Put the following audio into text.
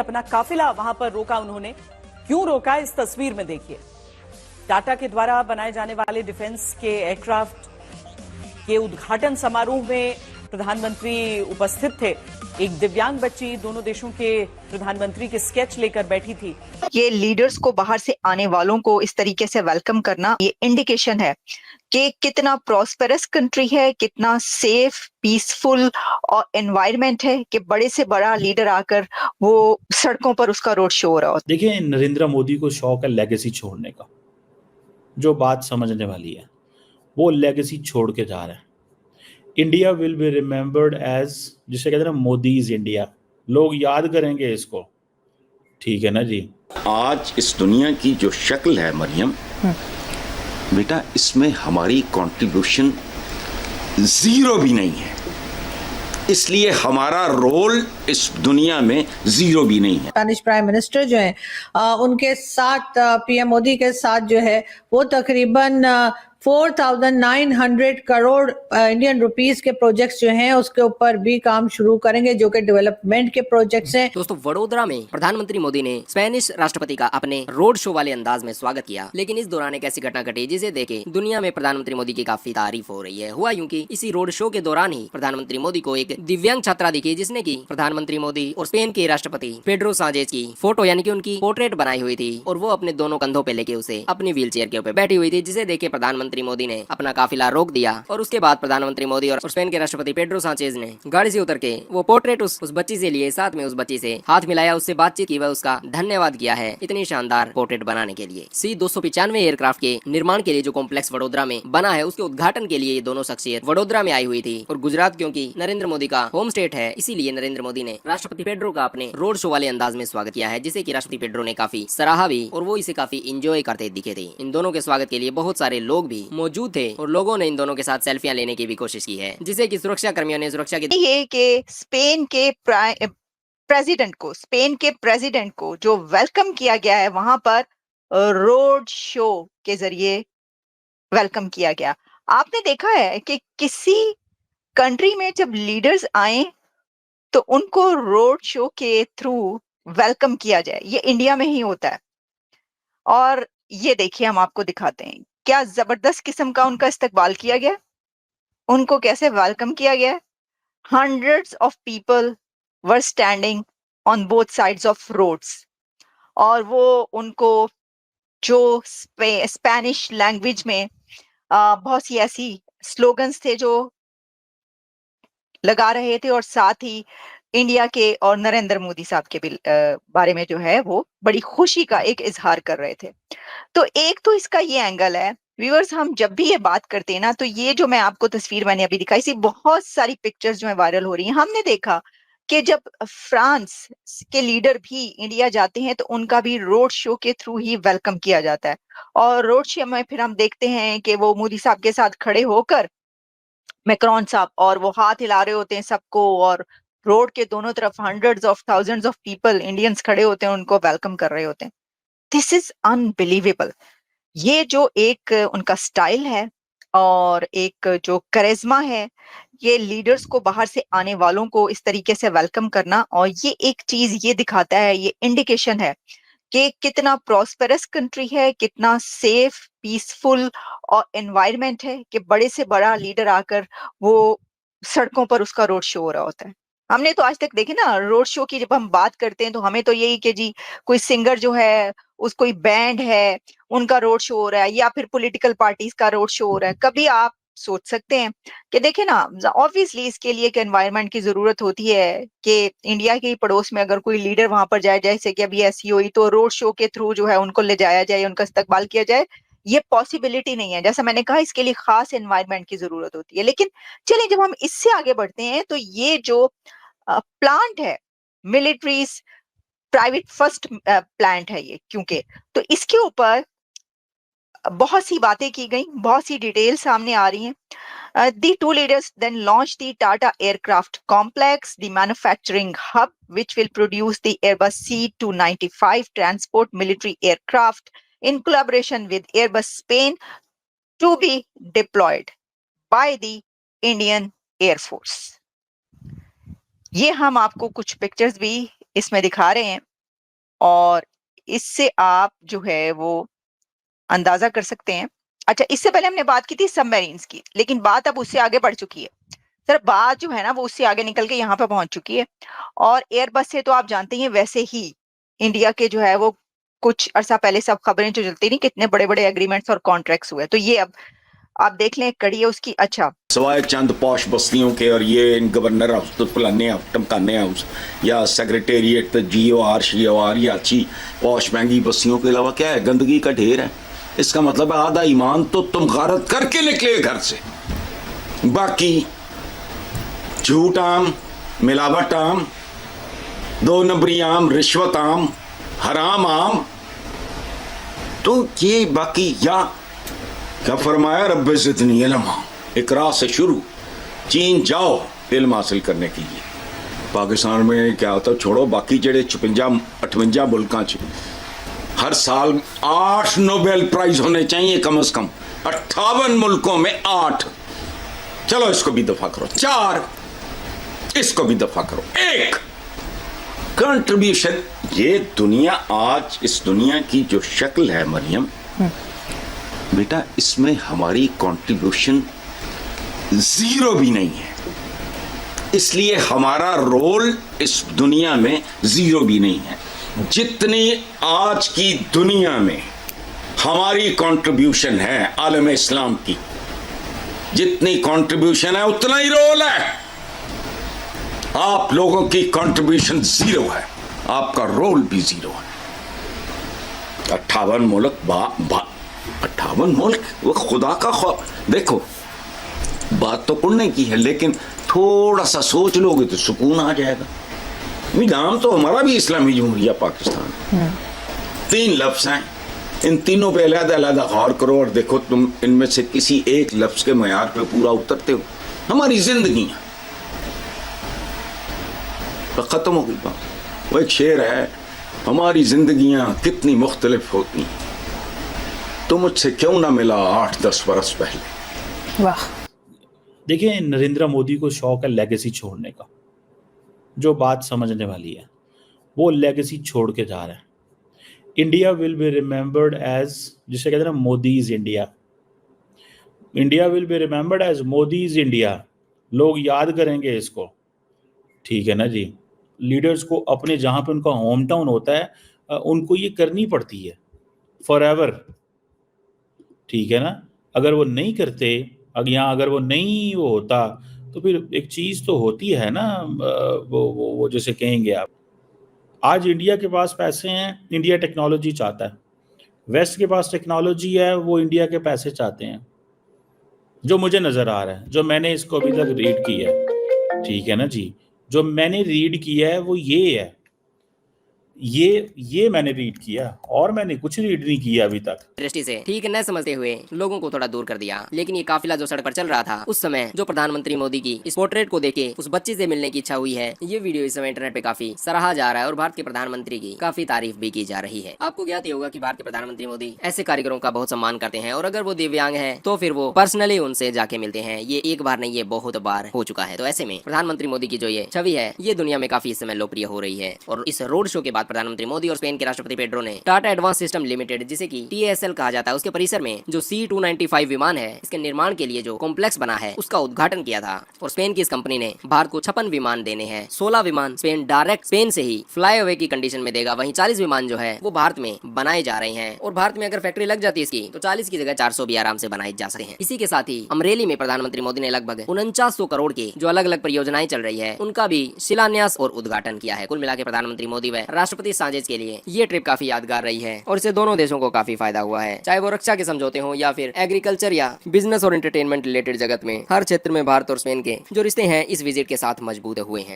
अपना काफिला वहां पर रोका उन्होंने। क्यों रोका, इस तस्वीर में देखिए। टाटा के द्वारा बनाए जाने वाले डिफेंस के एयरक्राफ्ट के उद्घाटन समारोह में प्रधानमंत्री उपस्थित थे। एक दिव्यांग बच्ची दोनों देशों के प्रधानमंत्री के स्केच लेकर बैठी थी। ये लीडर्स को, बाहर से आने वालों को इस तरीके से वेलकम करना, ये इंडिकेशन है कि कितना प्रॉस्पेरस कंट्री है, कितना सेफ, पीसफुल और एनवायरनमेंट है कि बड़े से बड़ा लीडर आकर वो सड़कों पर उसका रोड शो हो रहा होता है। देखिए, नरेंद्र मोदी को शौक है लेगेसी छोड़ने का। जो बात समझने वाली है, वो लेगेसी छोड़ के जा रहा है। India will be remembered as, जिसे कहते हैं ना, मोदी इज इंडिया। लोग याद करेंगे इसको, ठीक है ना जी। आज इस दुनिया की जो शक्ल है मरियम, बेटा, इसमें हमारी कंट्रीब्यूशन जीरो भी नहीं है, इसलिए हमारा रोल इस दुनिया में जीरो भी नहीं है। स्पेनिश प्राइम मिनिस्टर जो है उनके साथ पीएम मोदी के साथ जो है वो तकरीबन 4,900 करोड़ इंडियन रुपीस के प्रोजेक्ट्स जो हैं उसके ऊपर भी काम शुरू करेंगे, जो कि डेवलपमेंट के प्रोजेक्ट्स हैं। दोस्तों, वडोदरा में प्रधानमंत्री मोदी ने स्पेनिश राष्ट्रपति का अपने रोड शो वाले अंदाज में स्वागत किया, लेकिन इस दौरान एक ऐसी घटना घटी जिसे देखे दुनिया में प्रधानमंत्री मोदी की काफी तारीफ हो रही है। हुआ यूं कि इसी रोड शो के दौरान ही प्रधानमंत्री मोदी को एक दिव्यांग छात्रा दिखी, जिसने की प्रधानमंत्री मोदी और स्पेन के राष्ट्रपति पेड्रो साnchez की फोटो यानी कि उनकी पोर्ट्रेट बनाई हुई थी, और वो अपने दोनों कंधों पे लेके उसे अपनी व्हील चेयर के ऊपर बैठी हुई थी, जिसे देखे प्रधानमंत्री मोदी ने अपना काफिला रोक दिया। और उसके बाद प्रधानमंत्री मोदी और स्पेन के राष्ट्रपति पेड्रो साnchez ने गाड़ी से उतर के वो पोर्ट्रेट उस बच्ची से लिए, साथ में उस बच्ची से हाथ मिलाया, उससे बातचीत की, वह उसका धन्यवाद किया है इतनी शानदार पोर्ट्रेट बनाने के लिए। C-295 एयरक्राफ्ट के निर्माण के लिए जो कॉम्प्लेक्स वडोदरा में बना है, उसके उद्घाटन के लिए ये दोनों शख्सियत वडोदरा में आई हुई थी। और गुजरात क्योंकि नरेंद्र मोदी का होम स्टेट है, इसीलिए नरेंद्र मोदी ने राष्ट्रपति पेड्रो का अपने रोड शो वाले अंदाज में स्वागत किया है, जिसे कि राष्ट्रपति पेड्रो ने काफी सराहा भी और वो इसे काफी इंजॉय करते दिखे थे। इन दोनों के स्वागत के लिए बहुत सारे लोग भी मौजूद थे और लोगों ने इन दोनों के साथ सेल्फियां लेने की भी कोशिश की है, जिसे कि सुरक्षा कर्मियों ने सुरक्षा की ये कि स्पेन के प्रेसिडेंट को जो वेलकम किया गया है वहां पर रोड शो के जरिए वेलकम किया गया। आपने देखा है कि किसी कंट्री में जब लीडर्स आए तो उनको रोड शो के थ्रू वेलकम किया जाए, ये इंडिया में ही होता है। और ये देखिए, हम आपको दिखाते हैं क्या जबरदस्त किस्म का उनका इस्तकबाल किया गया, उनको कैसे वेलकम किया गया। Hundreds of people were standing on both sides of roads, और वो उनको जो स्पेनिश लैंग्वेज में बहुत सी ऐसी स्लोगन्स थे जो लगा रहे थे, और साथ ही इंडिया के और नरेंद्र मोदी साहब के भी बारे में जो है वो बड़ी खुशी का एक इजहार कर रहे थे। तो एक तो इसका ये एंगल है। व्यूअर्स, हम जब भी ये बात करते हैं ना, तो ये जो मैं आपको तस्वीर मैंने अभी दिखाई, सी बहुत सारी पिक्चर्स जो है वायरल हो रही हैं। हमने देखा कि जब फ्रांस के लीडर भी इंडिया जाते हैं तो उनका भी रोड शो के थ्रू ही वेलकम किया जाता है, और रोड शो में फिर हम देखते हैं कि वो मोदी साहब के साथ खड़े होकर मैक्रोन साहब, और वो हाथ हिला रहे होते हैं सबको, और रोड के दोनों तरफ hundreds of thousands of people Indians खड़े होते हैं, उनको वेलकम कर रहे होते हैं। This is unbelievable. ये जो एक उनका स्टाइल है और एक जो करिश्मा है, ये लीडर्स को, बाहर से आने वालों को इस तरीके से वेलकम करना, और ये एक चीज ये दिखाता है, ये इंडिकेशन है कि कितना प्रॉस्पेरस कंट्री है, कितना सेफ, पीसफुल और एनवायरनमेंट है कि बड़े से बड़ा लीडर आकर वो सड़कों पर उसका रोड शो हो रहा होता है। हमने तो आज तक देखे ना रोड शो की, जब हम बात करते हैं तो हमें तो यही कि जी कोई सिंगर जो है, उस कोई बैंड है, उनका रोड शो हो रहा है, या फिर पॉलिटिकल पार्टीज का रोड शो हो रहा है। कभी आप सोच सकते हैं कि देखे ना, ऑब्वियसली इसके लिए एक एनवायरनमेंट की जरूरत होती है कि इंडिया के ही पड़ोस में अगर कोई लीडर वहां पर जाए, जैसे कि अभी ऐसी हुई, तो रोड शो के थ्रू जो है उनको ले जाया जाए, उनका इस्तकबाल किया जाए। ये पॉसिबिलिटी नहीं है, जैसा मैंने कहा, इसके लिए खास एनवायरनमेंट की जरूरत होती है। लेकिन चलिए, जब हम इससे आगे बढ़ते हैं तो ये जो प्लांट है, मिलिट्री प्राइवेट फर्स्ट प्लांट है ये, क्योंकि तो इसके ऊपर बहुत सी बातें की गई, बहुत सी डिटेल सामने आ रही हैं। The two leaders then launched the Tata Aircraft Complex, the manufacturing hub, which will produce the Airbus C-295 transport military aircraft in collaboration with Airbus Spain, to be deployed by the Indian Air Force. ये हम आपको कुछ pictures भी इसमें दिखा रहे हैं और इससे आप जो है वो अंदाजा कर सकते हैं। अच्छा, इससे पहले हमने बात की थी सबमरीन्स की, लेकिन बात अब उससे आगे बढ़ चुकी है। सर, बात जो है ना वो उससे आगे निकल के यहाँ पे पहुंच चुकी है। और एयरबस से तो आप जानते ही हैं, वैसे ही इंडिया के जो है वो कुछ अरसा पहले सब खबरें जो चलती नहीं, कितने बड़े बड़े एग्रीमेंट्स और कॉन्ट्रैक्ट्स हुए। तो ये अब आप देख लें, एक कड़ी है उसकी। अच्छा, सवाए चंद पॉश बस्तियों के और ये इन गवर्नर हाउस तो फलाने हाउस टमकाने हाउस या सेक्रेटेरिएट GOR या अच्छी पॉश महंगी बस्तियों के अलावा क्या है? गंदगी का ढेर है। इसका मतलब है आधा ईमान तो तुम गारत करके निकले घर से, बाकी झूठ आम, मिलावट आम, 2 नंबरी आम, रिश्वत आम, हराम आम। तो ये बाकी या क्या फरमाया? रब्बे ज़िदनी इल्मा, इकरा से शुरू, चीन जाओ इल्म हासिल करने के लिए। पाकिस्तान में क्या होता, छोड़ो बाकी जेड़े 56-58 मुल्कां च हर साल 8 नोबेल प्राइज होने चाहिए कम से कम। 58 मुल्कों में 8। चलो इसको भी दफा करो, 4 इसको भी दफा करो, 1 कंट्रीब्यूशन। ये दुनिया आज, इस दुनिया की जो शक्ल है मरियम बेटा, इसमें हमारी कंट्रीब्यूशन 0 भी नहीं है। इसलिए हमारा रोल इस दुनिया में 0 भी नहीं है। जितनी आज की दुनिया में हमारी कंट्रीब्यूशन है आलम इस्लाम की, जितनी कंट्रीब्यूशन है उतना ही रोल है। आप लोगों की कंट्रीब्यूशन 0 है, आपका रोल भी 0 है। 58 मुल्क 58 मुल्क, वो खुदा का देखो, बात तो पढ़ने की है, लेकिन थोड़ा सा सोच लोगे तो सुकून आ जाएगा। नाम तो हमारा भी इस्लामी जमहूरिया पाकिस्तान। 3 लफ्ज हैं, इन तीनों पे अलग-अलग गौर करो और देखो तुम इनमें से किसी एक लफ्ज के मयार पे पूरा उतरते हो। हमारी जिंदगी तो खत्म हो गई बात। वो एक शेर है, हमारी जिंदगियां कितनी मुख्तलिफ होती, तो मुझसे क्यों ना मिला 8-10 बरस पहले। वाह। देखिए, नरेंद्र मोदी को शौक है लेगेसी छोड़ने का। जो बात समझने वाली है वो लेगेसी छोड़ के जा रहा है। India will be remembered as, जिसे कहते हैं ना Modi's India. India will be remembered as Modi's India. लोग याद करेंगे इसको, ठीक है ना जी। लीडर्स को अपने जहाँ पे उनका होम टाउन होता है उनको ये करनी पड़ती है फॉर एवर, ठीक है ना। अगर वो नहीं करते, अगर वो नहीं वो होता तो फिर एक चीज़ तो होती है ना, वो जैसे कहेंगे आप, आज इंडिया के पास पैसे हैं, इंडिया टेक्नोलॉजी चाहता है। वेस्ट के पास टेक्नोलॉजी है, वो इंडिया के पैसे चाहते हैं। जो मुझे नज़र आ रहा है, जो मैंने इसको अभी तक रीड किया है, ठीक है ना जी, जो मैंने रीड किया है वो ये है, ये मैंने रीड किया, और मैंने कुछ रीड नहीं किया अभी तक। दृष्टि से ठीक न समझते हुए लोगों को थोड़ा दूर कर दिया। लेकिन ये काफिला जो सड़क पर चल रहा था उस समय, जो प्रधानमंत्री मोदी की इस पोर्ट्रेट को देखे उस बच्चे से मिलने की इच्छा हुई है, ये वीडियो इस समय इंटरनेट पे काफी सराहा जा रहा है और भारत के प्रधानमंत्री की काफी तारीफ भी की जा रही है। आपको ज्ञात ही होगा कि भारत के प्रधानमंत्री मोदी ऐसे कारीगरों का बहुत सम्मान करते हैं और अगर वो दिव्यांग है तो फिर वो पर्सनली उनसे जाके मिलते हैं। ये एक बार नहीं, ये बहुत बार हो चुका है। तो ऐसे में प्रधानमंत्री मोदी की जो ये छवि है, ये दुनिया में काफी इस समय लोकप्रिय हो रही है। और इस रोड शो के बाद प्रधानमंत्री मोदी और स्पेन के राष्ट्रपति पेड्रो ने टाटा एडवांस सिस्टम लिमिटेड, जिसे की TASL कहा जाता है, उसके परिसर में जो C295 विमान है, इसके निर्माण के लिए जो कॉम्प्लेक्स बना है उसका उद्घाटन किया था। और स्पेन की इस कंपनी ने भारत को 56 विमान देने हैं। 16 विमान स्पेन डायरेक्ट स्पेन से ही फ्लाई अवे की कंडीशन में देगा, वहीं 40 विमान जो है वो भारत में बनाए जा रहे हैं। और भारत में अगर फैक्ट्री लग जाती है इसकी तो 40 की जगह 400 भी आराम से बनाए जा सकते हैं। इसी के साथ ही अमरेली में प्रधानमंत्री मोदी ने लगभग 4900 करोड़ की जो अलग अलग परियोजनाएं चल रही है उनका भी शिलान्यास और उद्घाटन किया है। कुल मिला के प्रधानमंत्री मोदी व राष्ट्रपति सांजेज के लिए ये ट्रिप काफी यादगार रही है और इससे दोनों देशों को काफी फायदा हुआ है। चाहे वो रक्षा के समझौते हो या फिर एग्रीकल्चर या बिजनेस और एंटरटेनमेंट रिलेटेड जगत में, हर क्षेत्र में भारत और स्पेन के जो रिश्ते हैं इस विजिट के साथ मजबूत हुए हैं।